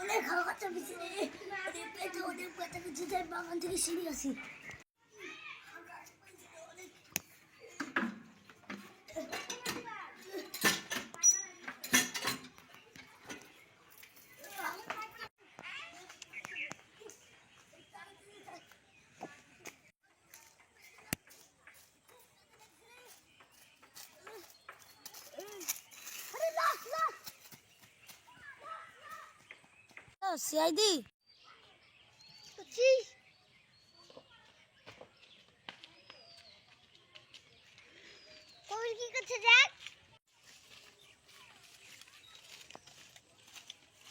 অনেক খাওয়া খরচা বেশি পেটে অনেক ব্যথা কিছু যাই বাগান থেকে সিঁড়ি আসি। সিআইডি কি করছে দেখ?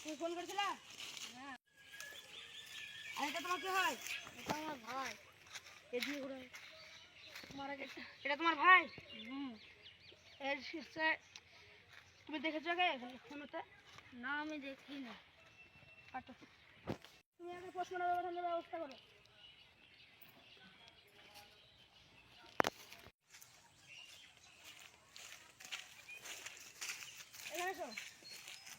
তুমি ফোন করেছিলা? হ্যাঁ। আর এটা তোমার কি হয়? এটা আমার ভাই। এদিকে ঘুরে মারা গেছে। এটা তোমার ভাই? এর শীর্ষে তুমি দেখেছো আগে ফোনতে? না আমি দেখি না। কাটো। তুমি আগে পোস্টমর্টমের ব্যবস্থা করো। এখানে এসো।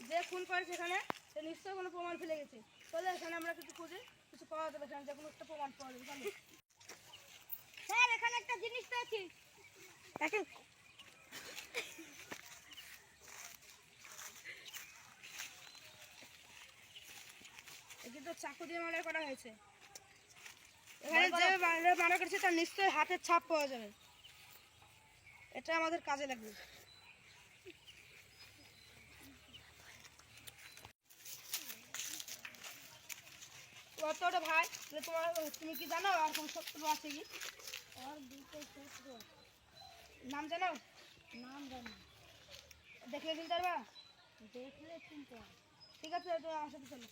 যে খুন করে সেখানে সে নিশ্চয়ই কোনো প্রমাণ ফেলে গেছে। চলে এখানে আমরা কিছু খুঁজি, কিছু পাওয়া যাবে এখানে, যে কোনো একটা প্রমাণ পাওয়া যাবে। চলো। স্যার এখানে একটা জিনিস পেয়েছি। দেখেন কিন্তু চাকু দিয়ে মার্ডার করা হয়েছে। এখানে যে মার্ডার করেছে তার নিশ্চয়ই হাতের ছাপ পাওয়া যাবে। এটা আমাদের কাজে লাগবে। ওটা ভাই, তুমি কি জানো আর কোন শত্রু আছে কি? আর দুটো শত্রু। নাম জানো? নাম জানি। দেখলে চিনতে পারবা? দেখলে চিনতে হবে। ঠিক আছে, তুমি আমার সাথে চলো।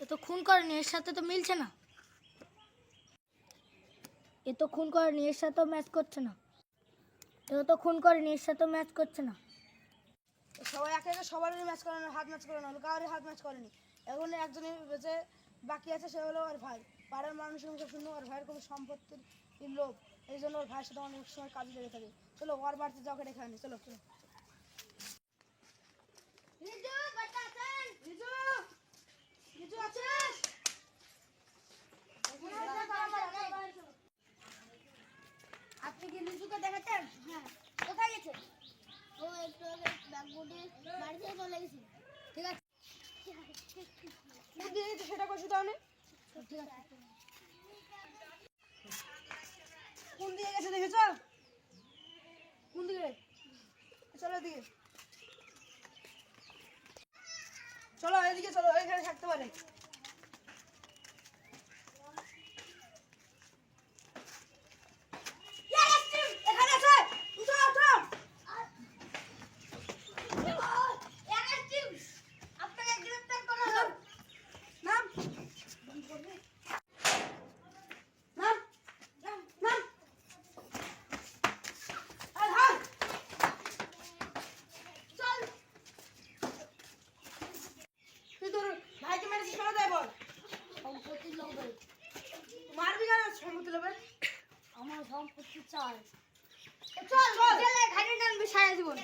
এ তো খুন করেনি, এর সাথে তো মিলছে না। এ তো খুন করেনি, এর সাথে ম্যাচ করছে না। এ তো খুন করেনি, এর সাথে ম্যাচ করছে না। সবাই একে একে সবারই ম্যাচ করে না, হাত ম্যাচ করে না, কারোরই হাত ম্যাচ করেনি। এখন একজনের যে বাকি আছে সে হলো ওর ভাই। পাড়ার মানুষের মুখে শুনলো ওর ভাইয়ের কোনো সম্পত্তির লোভ, এই জন্য ওর ভাইয়ের সাথে অনেক সময় কাজে লেগে থাকে। চলো ওর বাড়িতে যাওয়া রেখে আনি। চলো চলো। আপনি কি লিজুকে দেখেছেন? হ্যাঁ। কোথায় গেছে? ও একটু আগে ব্যাগবুটি বাড়ি থেকে চলে গেছে। ঠিক আছে। দিয়ে গেছে সেটা করছি তাহলে। ঠিক আছে। কোন দিকে গেছে দেখেছ? কোন দিকে? চলো এদিকে। চলো এদিকে চলো, এখানে থাকতে পারে। আমার সম্পত্তি চাই। চল চল, জেলে ঘাড়ি টানবি সারা জীবন।